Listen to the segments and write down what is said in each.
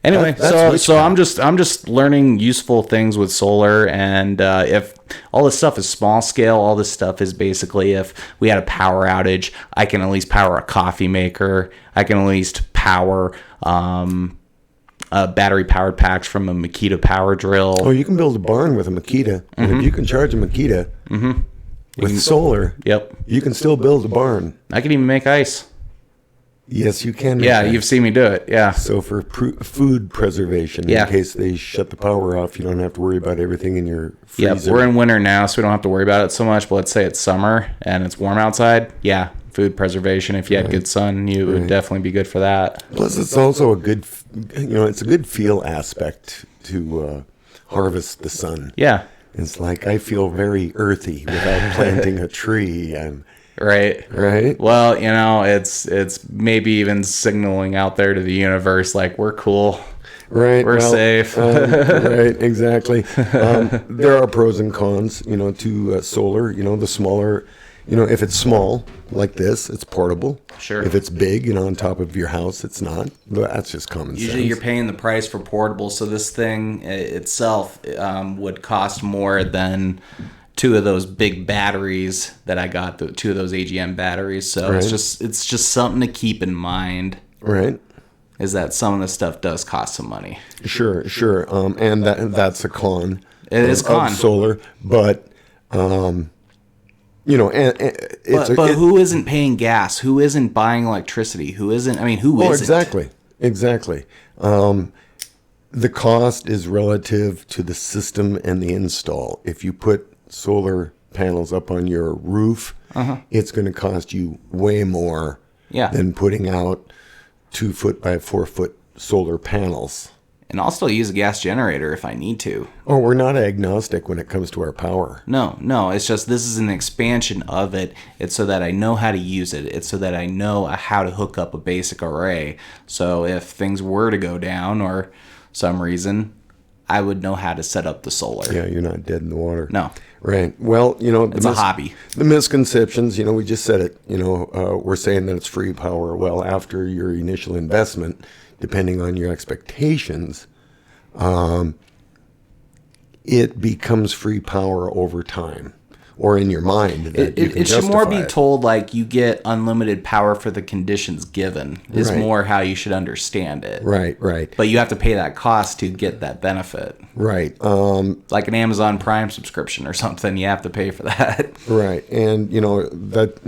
Anyway, so I'm just learning useful things with solar, and if all this stuff is small scale, all this stuff is basically if we had a power outage, I can at least power a coffee maker. I can at least power battery powered packs from a Makita power drill. Oh, you can build a barn with a Makita, and if you can charge a Makita with solar, you can still build a barn. I can even make ice. Yes, you can. Yeah, you've seen me do it. Yeah. So for food preservation, in case they shut the power off, you don't have to worry about everything in your freezer. Yeah, we're in winter now, so we don't have to worry about it so much. But let's say it's summer and it's warm outside. Yeah, food preservation. If you had good sun, you would definitely be good for that. Plus, it's also a good, it's a good feel aspect to harvest the sun. Yeah. It's like I feel very earthy without planting a tree and. Right. Well, it's maybe even signaling out there to the universe like we're cool. Right. We're safe. Right. Exactly. There are pros and cons, to solar. The smaller, if it's small like this, it's portable. Sure. If it's big, on top of your house, it's not. That's just common sense. Usually, you're paying the price for portable, so this thing itself would cost more than two of those big batteries that I got, two of those AGM batteries. So it's just something to keep in mind. Right. Is that some of the stuff does cost some money. Sure. And that's a con. It is a con. Of solar, but but who isn't paying gas? Who isn't buying electricity? Who isn't? I mean, who isn't? Exactly. The cost is relative to the system and the install. If you put solar panels up on your roof, it's going to cost you way more than putting out 2 foot by 4 foot solar panels. And I'll still use a gas generator if I need to. Oh, we're not agnostic when it comes to our power. No, it's just this is an expansion of it. It's so that I know how to use it. It's so that I know how to hook up a basic array. So if things were to go down or some reason, I would know how to set up the solar. Yeah, you're not dead in the water. No. Right. Well, it's a hobby. The misconceptions, we just said it, we're saying that it's free power. Well, after your initial investment, depending on your expectations, it becomes free power over time. Or in your mind. That It should more be told like you get unlimited power for the conditions given is more how you should understand it. Right. But you have to pay that cost to get that benefit. Right. Like an Amazon Prime subscription or something, you have to pay for that. Right. And, that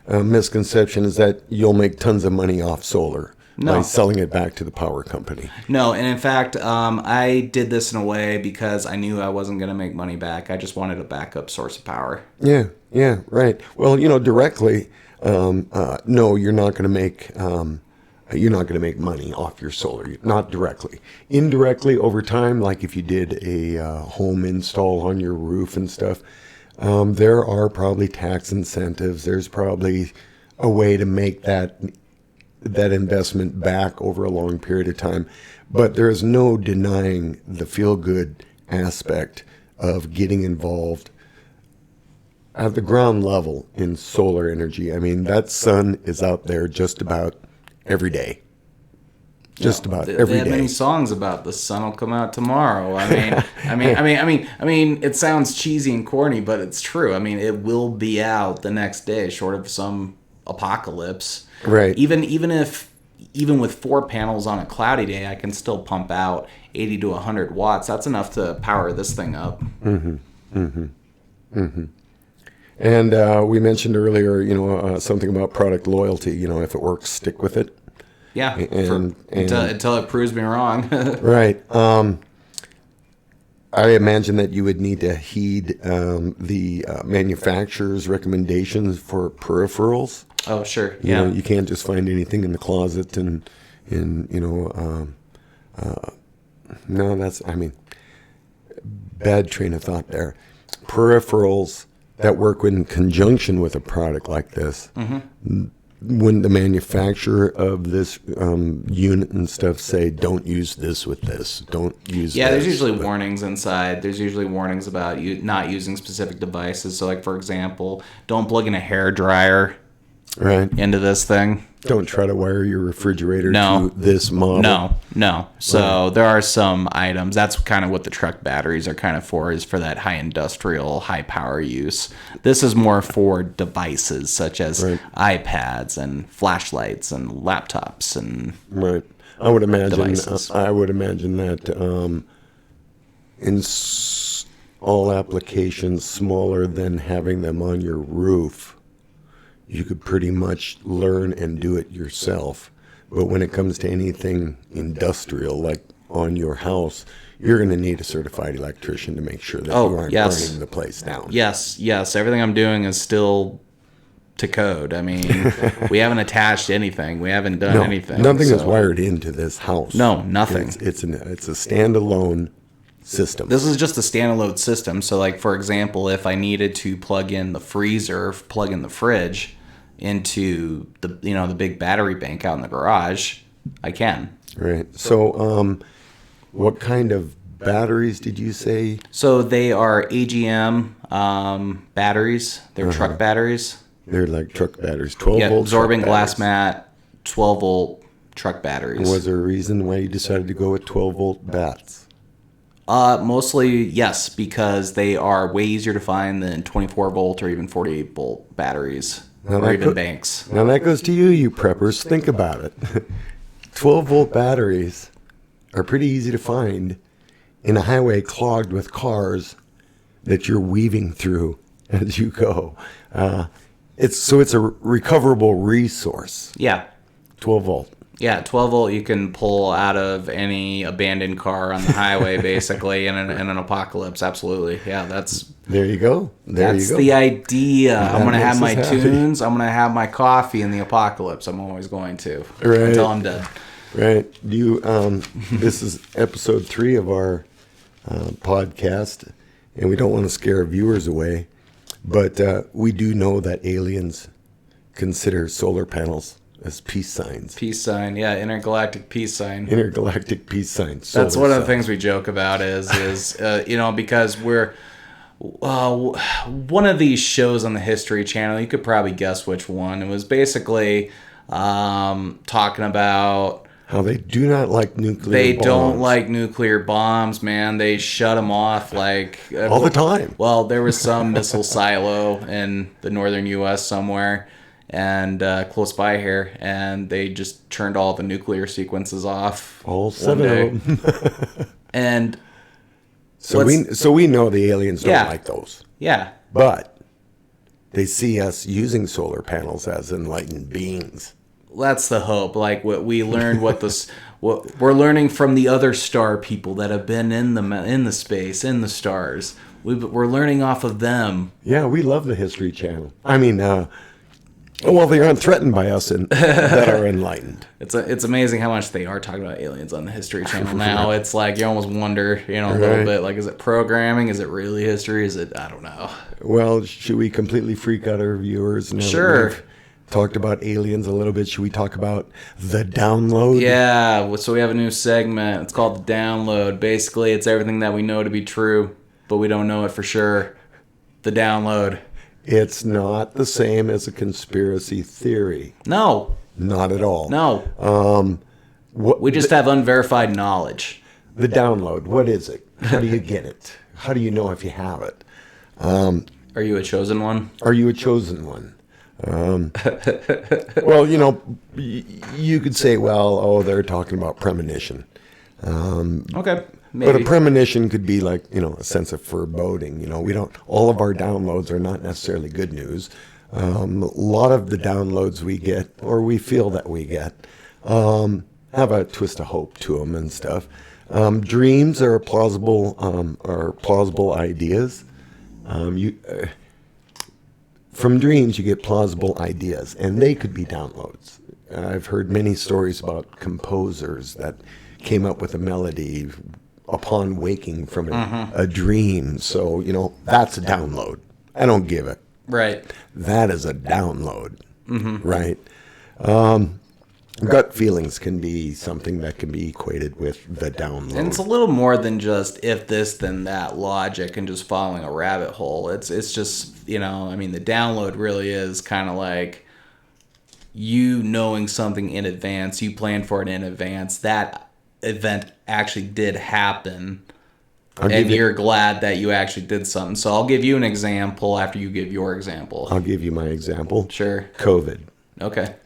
misconception is that you'll make tons of money off solar. By selling it back to the power company. No, and in fact, I did this in a way because I knew I wasn't going to make money back. I just wanted a backup source of power. Yeah, right. Well, directly, no, you're not going to make money off your solar. Not directly. Indirectly, over time, like if you did a home install on your roof and stuff, there are probably tax incentives. There's probably a way to make that investment back over a long period of time. But there is no denying the feel-good aspect of getting involved at the ground level in solar energy. I mean, that sun is out there just about every day. Just about every day. They have many songs about the sun will come out tomorrow. I mean, it sounds cheesy and corny, but it's true. I mean, it will be out the next day, short of some apocalypse. Right. Even with 4 panels on a cloudy day, I can still pump out 80 to 100 watts. That's enough to power this thing up. And we mentioned earlier, something about product loyalty. If it works, stick with it. Yeah. Until it proves me wrong. Right. I imagine that you would need to heed the manufacturer's recommendations for peripherals. Oh, sure. Yeah. You can't just find anything in the closet bad train of thought there. Peripherals that work in conjunction with a product like this. Wouldn't the manufacturer of this unit and stuff say, don't use this with this, don't use this? There's usually warnings inside. There's usually warnings about you not using specific devices. So, like, for example, don't plug in a hair dryer Right. into this thing. Don't try to wire your refrigerator No. to this model. No. So there are some items. That's kind of what the truck batteries are kind of for, is for that high industrial, high power use. This is more for devices such as iPads and flashlights and laptops and Right. I would imagine. devices. I would imagine that in all applications smaller than having them on your roof, you could pretty much learn and do it yourself. But when it comes to anything industrial, like on your house, you're going to need a certified electrician to make sure that you aren't burning the place down. Yes. Everything I'm doing is still to code. I mean, we haven't attached anything. We haven't done anything. Nothing is wired into this house. No, nothing. It's a standalone system. This is just a standalone system. So, like, for example, if I needed to plug in the freezer, plug in the fridge into the big battery bank out in the garage, I can. Right. So, what kind of batteries did you say? So they are AGM batteries. They're truck batteries. They're like truck batteries, 12 volt. Absorbing truck glass batteries. mat, 12 volt truck batteries. Was there a reason why you decided to go with 12 volt bats? Mostly, yes, because they are way easier to find than 24 volt or even 48 volt batteries, or even banks. Now that goes to you preppers. Think about it. 12 volt batteries are pretty easy to find in a highway clogged with cars that you're weaving through as you go. It's a recoverable resource. Yeah. 12 volt. Yeah, 12 volt you can pull out of any abandoned car on the highway, basically, in an apocalypse. Absolutely. Yeah, There you go. That's the idea. I'm going to have my tunes. I'm going to have my coffee in the apocalypse. I'm always going to. Right. Until I'm dead. Right. This is episode 3 of our podcast, and we don't want to scare viewers away, but we do know that aliens consider solar panels as peace signs. Peace sign, yeah, intergalactic peace sign. Intergalactic peace signs. That's one of the things we joke about is because we're one of these shows on the History Channel. You could probably guess which one. It was basically talking about how they do not like nuclear bombs. They don't like nuclear bombs, man. They shut them off like all the time. Well, there was some missile silo in the northern U.S. somewhere, and close by here, and they just turned all the nuclear sequences off. All 7 of them. And so we know the aliens don't like those. Yeah. But they see us using solar panels as enlightened beings. That's the hope. Like what we learned, what we're learning from the other star people that have been in the space, in the stars. We're learning off of them. Yeah, we love the History Channel. I mean, well, they aren't threatened by us that are enlightened. It's amazing how much they are talking about aliens on the History Channel now. It's like you almost wonder, a little bit, like, is it programming? Is it really history? Is it? I don't know. Well, should we completely freak out our viewers? Sure. Talked about aliens a little bit. Should we talk about the download? Yeah. So we have a new segment. It's called the download. Basically, it's everything that we know to be true, but we don't know it for sure. The download. It's not the same as a conspiracy theory. No. Not at all. No. We just have unverified knowledge. The download. What is it? How do you get it? How do you know if you have it? Are you a chosen one? Are you a chosen one? Well, you could say, they're talking about premonition. Okay. Maybe. But a premonition could be like, a sense of foreboding. All of our downloads are not necessarily good news. A lot of the downloads we get, or we feel that we get, have a twist of hope to them and stuff. Dreams are plausible ideas. From dreams, you get plausible ideas, and they could be downloads. I've heard many stories about composers that came up with a melody upon waking from a dream. So, that's a download. I don't give it. Right. That is a download. Mm-hmm. Right. Gut feelings can be something that can be equated with the download. And it's a little more than just if this, then that logic and just following a rabbit hole. It's just, the download really is kind of like you knowing something in advance, you planned for it in advance, that event actually did happen. And you're glad that you actually did something. So I'll give you an example after you give your example. I'll give you my example. Sure. COVID. Okay.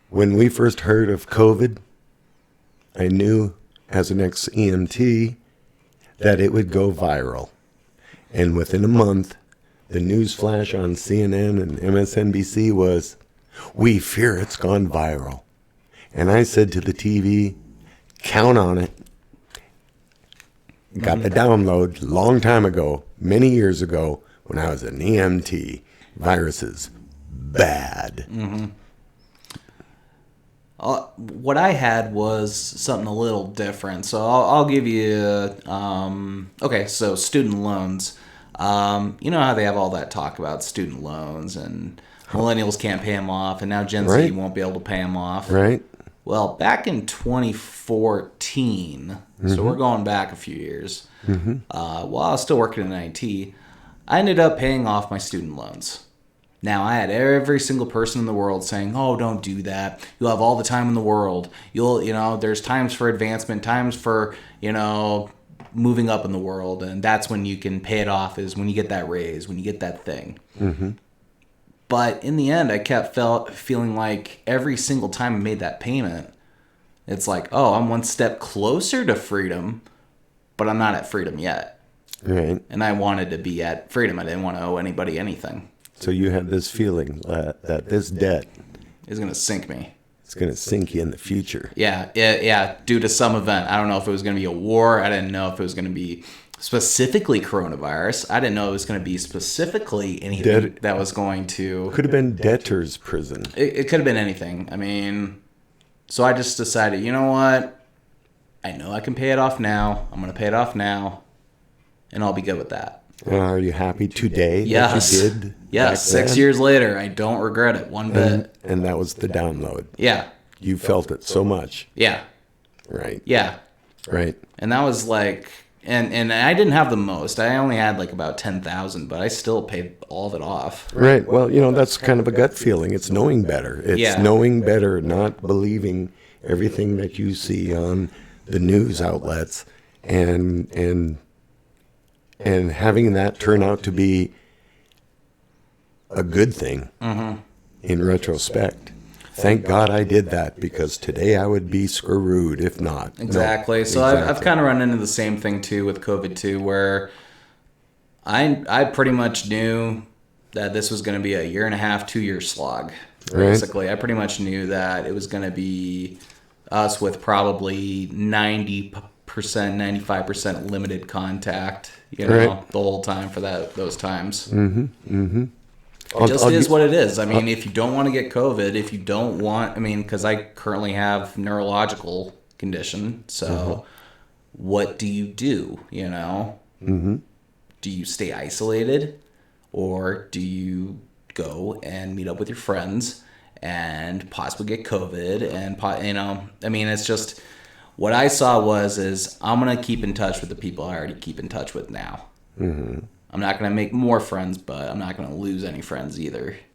When we first heard of COVID, I knew as an ex-EMT that it would go viral. And within a month, the news flash on CNN and MSNBC was, "We fear it's gone viral." And I said to the TV, count on it. Got the download long time ago, many years ago, when I was an EMT. Viruses, bad. What I had was something a little different. So I'll give you, okay, so student loans. You know how they have all that talk about student loans and millennials can't pay them off, and now Gen Z won't be able to pay them off. Right. Well, back in 2014, so we're going back a few years, while I was still working in IT, I ended up paying off my student loans. Now, I had every single person in the world saying, "Oh, don't do that. You'll have all the time in the world. There's times for advancement, times for, moving up in the world, and that's when you can pay it off, is when you get that raise, when you get that thing." But in the end, I kept feeling like every single time I made that payment, it's like, oh, I'm one step closer to freedom, but I'm not at freedom yet. Right. And I wanted to be at freedom. I didn't want to owe anybody anything. So you had this feeling that this debt is going to sink me. It's going to sink you in the future. Yeah, due to some event. I don't know if it was going to be a war. I didn't know if it was going to be specifically coronavirus. I didn't know it was going to be specifically anything that was going to... Could have been debtor's prison. It could have been anything. I mean, so I just decided, you know what? I know I can pay it off now. I'm going to pay it off now, and I'll be good with that. Are you happy today that you did? Yes, 6 years later, I don't regret it one bit. And that was the download. Yeah. You felt it so much. Yeah. Right. Yeah. Right. And that was like... And I didn't have the most. I only had like about 10,000, but I still paid all of it off. Right. Well, that's kind of a gut feeling. It's knowing better. It's knowing better, not believing everything that you see on the news outlets, and having that turn out to be a good thing in retrospect. Thank God I did that, because today I would be screwed if not. Exactly. No, so exactly. I've kind of run into the same thing too with COVID too, where I pretty much knew that this was going to be a 1.5 2 year slog. Basically, I pretty much knew that it was going to be us with probably 90%, 95% limited contact, the whole time for those times. It just is what it is. I mean, if you don't want to get COVID, if you don't want, because I currently have neurological condition, so what do you do, Do you stay isolated, or do you go and meet up with your friends and possibly get COVID? And, it's just, what I saw is I'm going to keep in touch with the people I already keep in touch with now. I'm not going to make more friends, but I'm not going to lose any friends either.